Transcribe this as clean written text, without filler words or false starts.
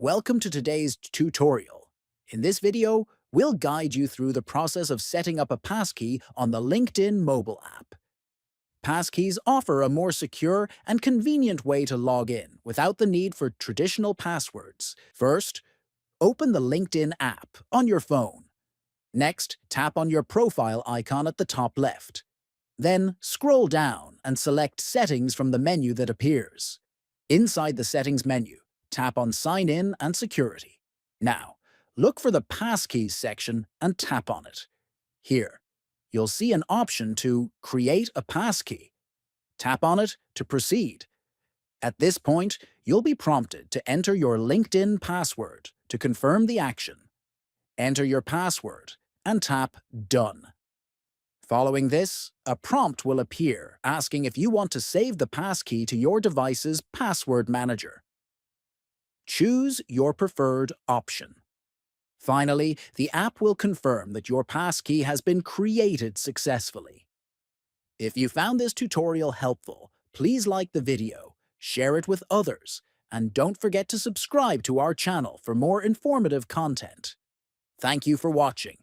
Welcome to today's tutorial. In this video, we'll guide you through the process of setting up a passkey on the LinkedIn mobile app. Passkeys offer a more secure and convenient way to log in without the need for traditional passwords. First, open the LinkedIn app on your phone. Next, tap on your profile icon at the top left. Then, scroll down and select Settings from the menu that appears. Inside the Settings menu, tap on Sign In and Security. Now, look for the Passkeys section and tap on it. Here, you'll see an option to create a passkey. Tap on it to proceed. At this point, you'll be prompted to enter your LinkedIn password to confirm the action. Enter your password and tap Done. Following this, a prompt will appear asking if you want to save the passkey to your device's password manager. Choose your preferred option. Finally, the app will confirm that your passkey has been created successfully. If you found this tutorial helpful, please like the video, share it with others, and don't forget to subscribe to our channel for more informative content. Thank you for watching.